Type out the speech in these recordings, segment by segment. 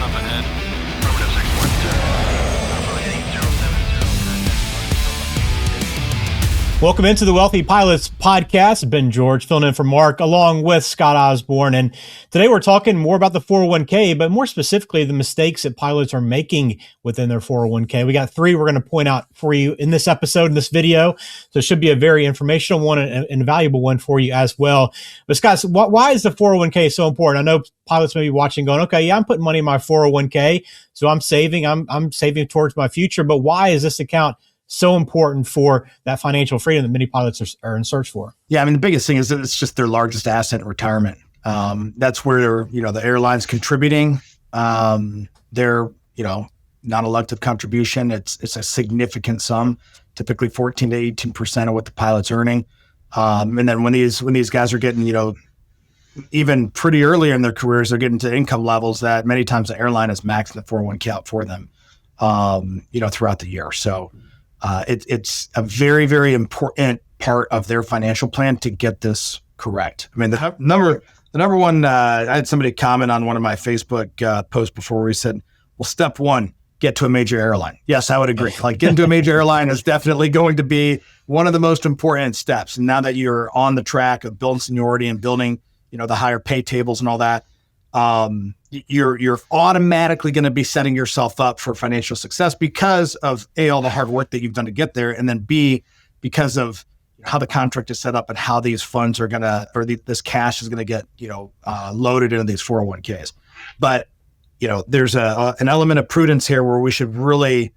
up ahead. Affirmative 612. Welcome into the Wealthy Pilots Podcast. Ben George filling in for Mark along with Scott Osborn. And today we're talking more about the 401k, but more specifically the mistakes that pilots are making within their 401k. We got three we're going to point out for you in this episode, in this video. So it should be a very informational one and a valuable one for you as well. But Scott, why is the 401k so important? I know pilots may be watching going, okay, yeah, I'm putting money in my 401k. So I'm saving towards my future. But why is this account so important for that financial freedom that many pilots are in search for? Yeah, I mean, the biggest thing is that it's just their largest asset in retirement. That's where, the airline's contributing. Their, non-elective contribution, it's a significant sum, typically 14 to 18% of what the pilot's earning. And then when these guys are getting, even pretty early in their careers, they're getting to income levels that many times the airline is maxing the 401k out for them, throughout the year. So it's a very, very important part of their financial plan to get this correct. I mean, the number one, I had somebody comment on one of my Facebook posts before where he said, well, step one, get to a major airline. Yes, I would agree. Like getting to a major airline is definitely going to be one of the most important steps. And now that you're on the track of building seniority and building, the higher pay tables and all that, you're automatically going to be setting yourself up for financial success because of A, all the hard work that you've done to get there, and then B, because of how the contract is set up and how these funds are this cash is going to get, loaded into these 401ks. But, there's an element of prudence here where we should really,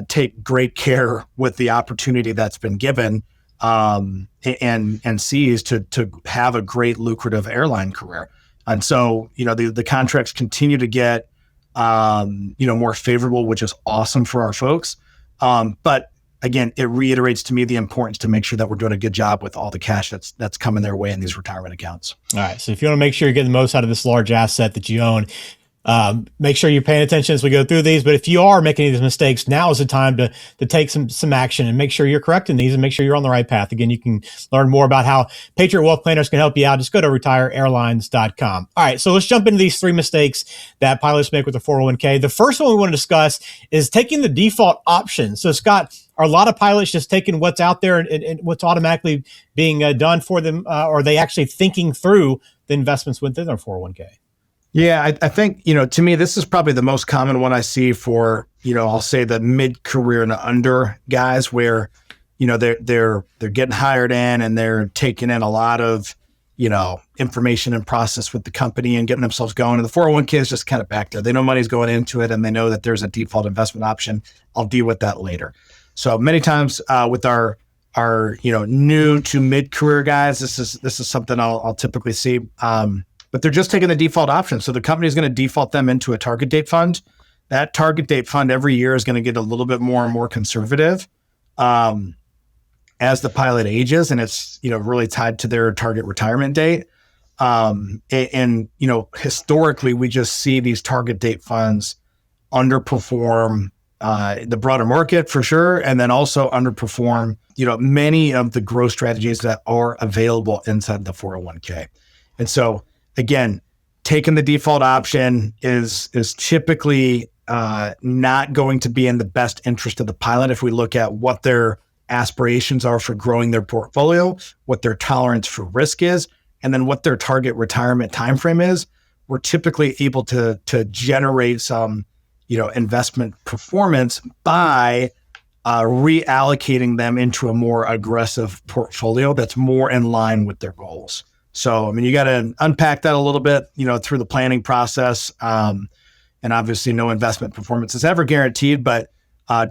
take great care with the opportunity that's been given, and seize to have a great lucrative airline career. And so, the contracts continue to get, more favorable, which is awesome for our folks. But again, it reiterates to me the importance to make sure that we're doing a good job with all the cash that's coming their way in these retirement accounts. All right. So if you want to make sure you're getting the most out of this large asset that you own, make sure you're paying attention as we go through these. But if you are making these mistakes, now is the time to take some action and make sure you're correcting these and make sure you're on the right path. Again, you can learn more about how Patriot Wealth Planners can help you out. Just go to retireairlines.com. All right, so let's jump into these three mistakes that pilots make with the 401k. The first one we want to discuss is taking the default option. So Scott, are a lot of pilots just taking what's out there and what's automatically being done for them? Or are they actually thinking through the investments within their 401k? Yeah, I think, to me, this is probably the most common one I see for, I'll say the mid-career and under guys where, they're getting hired in and they're taking in a lot of, information and process with the company and getting themselves going. And the 401k is just kind of back there. They know money's going into it and they know that there's a default investment option. I'll deal with that later. So many times with our new to mid-career guys, this is something I'll typically see. But they're just taking the default option. So the company is going to default them into a target date fund. That target date fund every year is going to get a little bit more and more conservative as the pilot ages, and it's really tied to their target retirement date. And historically, we just see these target date funds underperform the broader market for sure, and then also underperform many of the growth strategies that are available inside the 401k. And so, again, taking the default option is typically not going to be in the best interest of the pilot if we look at what their aspirations are for growing their portfolio, what their tolerance for risk is, and then what their target retirement timeframe is. We're typically able to generate some, investment performance by reallocating them into a more aggressive portfolio that's more in line with their goals. So, you got to unpack that a little bit, through the planning process. And obviously no investment performance is ever guaranteed, but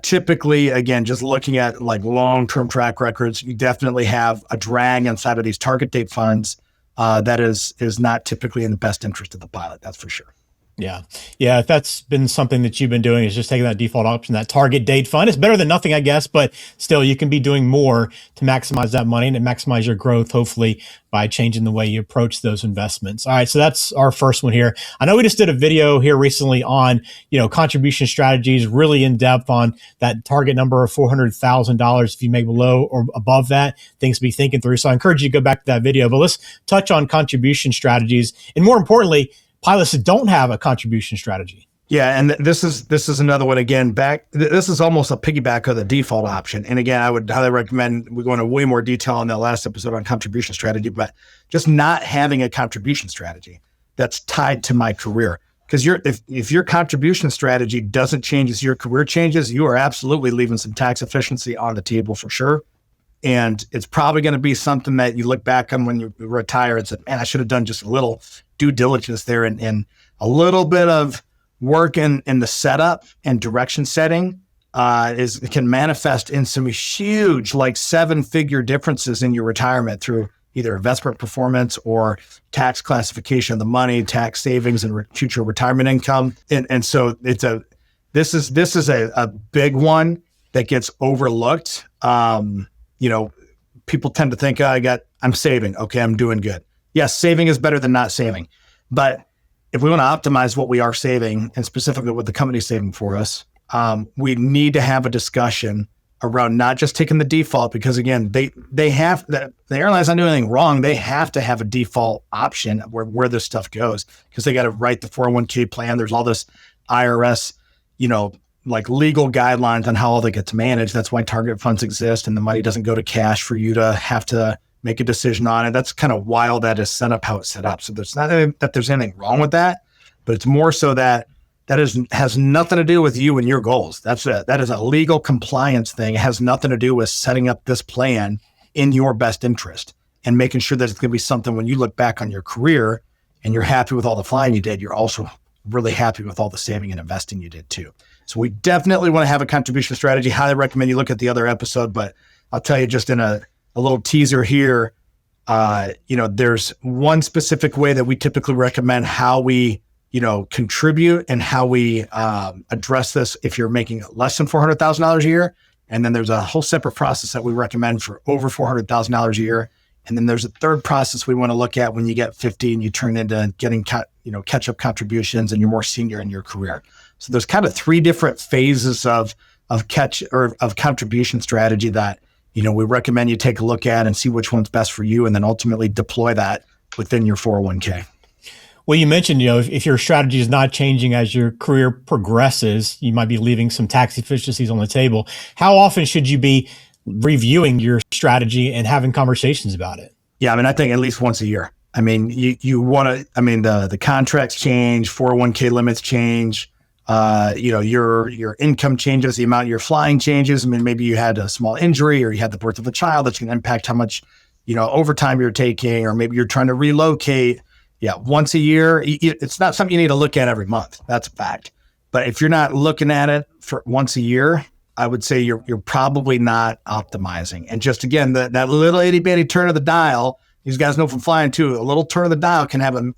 typically, again, just looking at like long-term track records, you definitely have a drag inside of these target date funds that is not typically in the best interest of the pilot. That's for sure. Yeah. If that's been something that you've been doing is just taking that default option, that target date fund, it's better than nothing, I guess, but still you can be doing more to maximize that money and to maximize your growth, hopefully by changing the way you approach those investments. All right. So that's our first one here. I know we just did a video here recently on, contribution strategies, really in depth on that target number of $400,000. If you make below or above that, things to be thinking through. So I encourage you to go back to that video, but let's touch on contribution strategies and more importantly, pilots that don't have a contribution strategy? Yeah, and this is another one again. This is almost a piggyback of the default option. And again, I would highly recommend we go into way more detail on that last episode on contribution strategy, but just not having a contribution strategy that's tied to my career. Because if your contribution strategy doesn't change as your career changes, you are absolutely leaving some tax efficiency on the table for sure. And it's probably going to be something that you look back on when you retire and say, man, I should have done just a little due diligence there and a little bit of work in the setup and direction setting can manifest in some huge, like 7-figure differences in your retirement through either investment performance or tax classification of the money, tax savings, and future retirement income. And so this is a big one that gets overlooked. People tend to think, I'm saving. Okay, I'm doing good. Yes, saving is better than not saving. But if we want to optimize what we are saving, and specifically what the company's saving for us, we need to have a discussion around not just taking the default, because again, they have the airline's not doing anything wrong. They have to have a default option where this stuff goes, because they got to write the 401k plan. There's all this IRS, like legal guidelines on how all that gets managed. That's why target funds exist, and the money doesn't go to cash for you to have to make a decision on it. That's kind of why all that is set up, how it's set up. So there's not that there's anything wrong with that, but it's more so that has nothing to do with you and your goals. That is a legal compliance thing. It has nothing to do with setting up this plan in your best interest and making sure that it's going to be something when you look back on your career and you're happy with all the flying you did, you're also really happy with all the saving and investing you did too. So we definitely want to have a contribution strategy. Highly recommend you look at the other episode, but I'll tell you just in a little teaser here, there's one specific way that we typically recommend how we contribute and how we address this if you're making less than $400,000 a year. And then there's a whole separate process that we recommend for over $400,000 a year. And then there's a third process we want to look at when you get 50 and you turn into getting catch-up contributions and you're more senior in your career. So there's kind of 3 different phases of contribution strategy that we recommend you take a look at and see which one's best for you, and then ultimately deploy that within your 401k. Well, you mentioned, if your strategy is not changing as your career progresses, you might be leaving some tax efficiencies on the table. How often should you be reviewing your strategy and having conversations about it? Yeah, I think at least once a year. You want to, the contracts change, 401k limits change, your income changes, the amount you're flying changes. Maybe you had a small injury or you had the birth of a child that's going to impact how much, overtime you're taking, or maybe you're trying to relocate. Yeah, once a year. It's not something you need to look at every month. That's a fact. But if you're not looking at it for once a year, I would say you're probably not optimizing. And just again, that little itty bitty turn of the dial, these guys know from flying too, a little turn of the dial can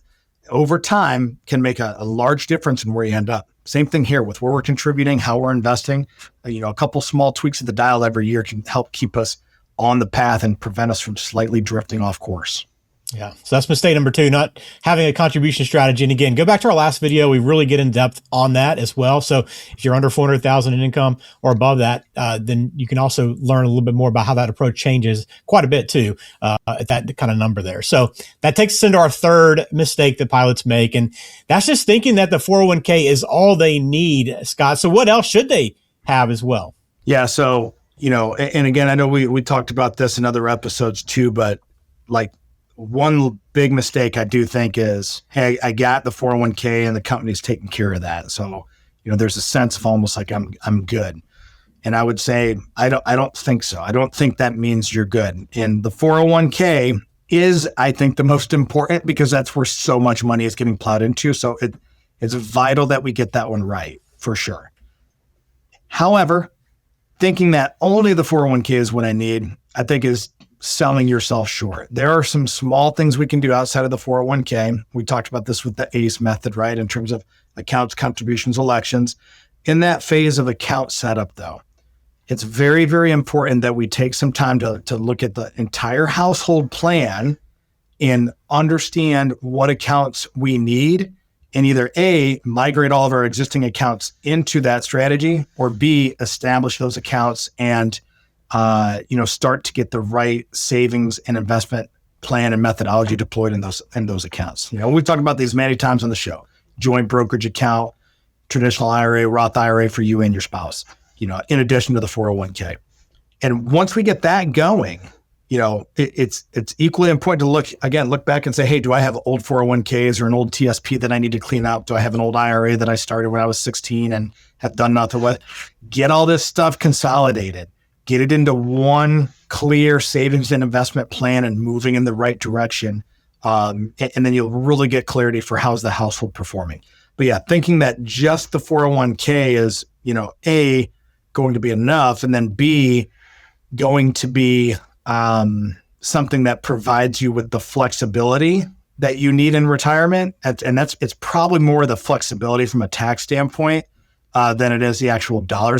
over time can make a large difference in where you end up. Same thing here with where we're contributing, how we're investing. A couple small tweaks of the dial every year can help keep us on the path and prevent us from slightly drifting off course. Yeah. So that's mistake number 2, not having a contribution strategy. And again, go back to our last video. We really get in depth on that as well. So if you're under 400,000 in income or above that, then you can also learn a little bit more about how that approach changes quite a bit too, at that kind of number there. So that takes us into our third mistake that pilots make. And that's just thinking that the 401k is all they need, Scott. So what else should they have as well? Yeah. So, and again, I know we talked about this in other episodes too, but like, one big mistake I do think is, hey, I got the 401k and the company's taking care of that. So, there's a sense of almost like I'm good. And I would say, I don't think so. I don't think that means you're good. And the 401k is, I think, the most important, because that's where so much money is getting plowed into. So it's vital that we get that one right, for sure. However, thinking that only the 401k is what I need, I think is selling yourself short. There are some small things we can do outside of the 401k. We talked about this with the ACE method, right? In terms of accounts, contributions, elections. In that phase of account setup though, it's very, very important that we take some time to look at the entire household plan and understand what accounts we need, and either A, migrate all of our existing accounts into that strategy, or B, establish those accounts and start to get the right savings and investment plan and methodology deployed in those accounts. We've talked about these many times on the show. Joint brokerage account, traditional IRA, Roth IRA for you and your spouse, in addition to the 401k. And once we get that going, it's equally important to look back and say, hey, do I have old 401ks or an old TSP that I need to clean up? Do I have an old IRA that I started when I was 16 and have done nothing with? Get all this stuff consolidated, get it into one clear savings and investment plan and moving in the right direction. And then you'll really get clarity for how's the household performing. But yeah, thinking that just the 401k is, A, going to be enough, and then B, going to be something that provides you with the flexibility that you need in retirement. And it's probably more the flexibility from a tax standpoint than it is the actual dollar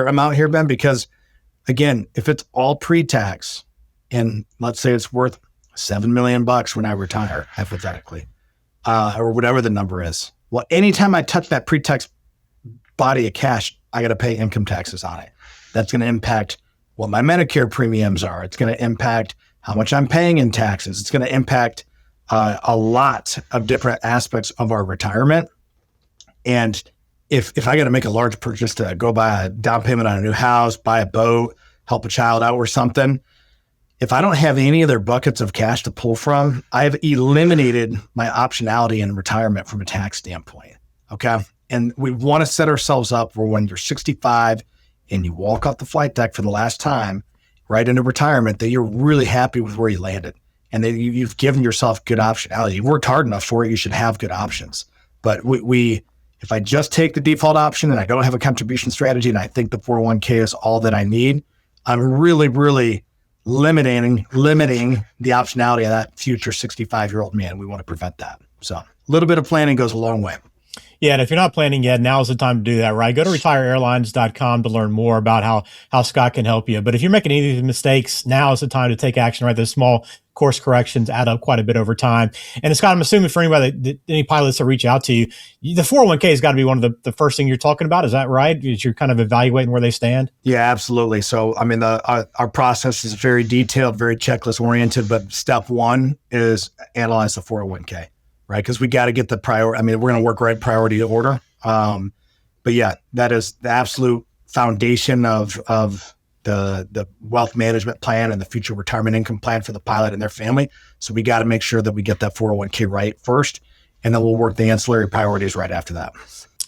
amount here, Ben, because again, if it's all pre-tax and let's say it's worth $7 million when I retire, hypothetically, or whatever the number is. Well, anytime I touch that pre-tax body of cash, I got to pay income taxes on it. That's going to impact what my Medicare premiums are. It's going to impact how much I'm paying in taxes. It's going to impact a lot of different aspects of our retirement. And if I got to make a large purchase to go buy a down payment on a new house, buy a boat, help a child out or something, if I don't have any other buckets of cash to pull from, I've eliminated my optionality in retirement from a tax standpoint. Okay. And we want to set ourselves up for when you're 65 and you walk off the flight deck for the last time, right into retirement, that you're really happy with where you landed and that you've given yourself good optionality. You've worked hard enough for it. You should have good options. But if I just take the default option and I don't have a contribution strategy and I think the 401k is all that I need, I'm really, really limiting the optionality of that future 65-year-old man. We want to prevent that. So a little bit of planning goes a long way. Yeah, and if you're not planning yet, now's the time to do that, right? Go to retireairlines.com to learn more about how Scott can help you. But if you're making any of these mistakes, now is the time to take action, right? Those small course corrections add up quite a bit over time. And Scott, I'm assuming for anybody, any pilots that reach out to you, the 401k has got to be one of the first thing you're talking about. Is that right? Is you're kind of evaluating where they stand? Yeah, absolutely. So, I mean, our process is very detailed, very checklist oriented, but step one is analyze the 401k. Right, because we got to get the priority. I mean, we're going to work right priority order. But yeah, that is the absolute foundation of the wealth management plan and the future retirement income plan for the pilot and their family. So we got to make sure that we get that 401k right first, and then we'll work the ancillary priorities right after that.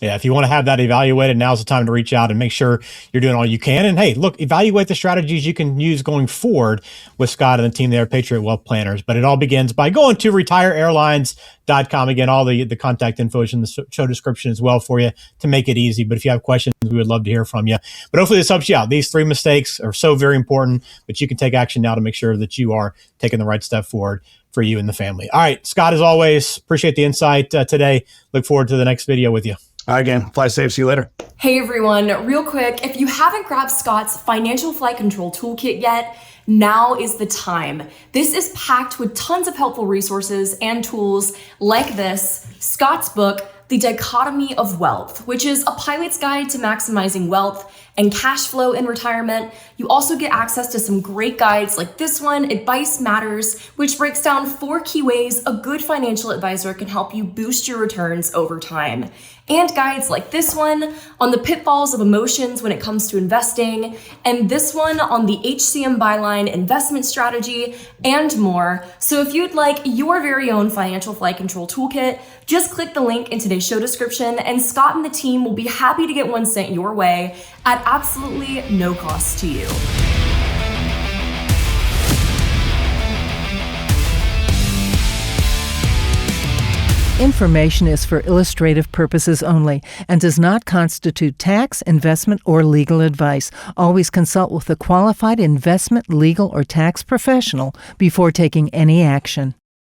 Yeah, if you want to have that evaluated, now's the time to reach out and make sure you're doing all you can. And hey, look, evaluate the strategies you can use going forward with Scott and the team there at Patriot Wealth Planners. But it all begins by going to retireairlines.com. Again, all the contact info is in the show description as well for you to make it easy. But if you have questions, we would love to hear from you. But hopefully this helps you out. These 3 mistakes are so very important, but you can take action now to make sure that you are taking the right step forward for you and the family. All right, Scott, as always, appreciate the insight today. Look forward to the next video with you. All right, again, fly safe. See you later. Hey, everyone. Real quick, if you haven't grabbed Scott's Financial Flight Control Toolkit yet, now is the time. This is packed with tons of helpful resources and tools like this, Scott's book, The Dichotomy of Wealth, which is a pilot's guide to maximizing wealth and cash flow in retirement. You also get access to some great guides like this one, Advice Matters, which breaks down 4 key ways a good financial advisor can help you boost your returns over time. And guides like this one on the pitfalls of emotions when it comes to investing, and this one on the HCM byline investment strategy, and more. So if you'd like your very own Financial Flight Control Toolkit, just click the link in today's show description, and Scott and the team will be happy to get one sent your way at absolutely no cost to you. Information is for illustrative purposes only and does not constitute tax, investment, or legal advice. Always consult with a qualified investment, legal, or tax professional before taking any action.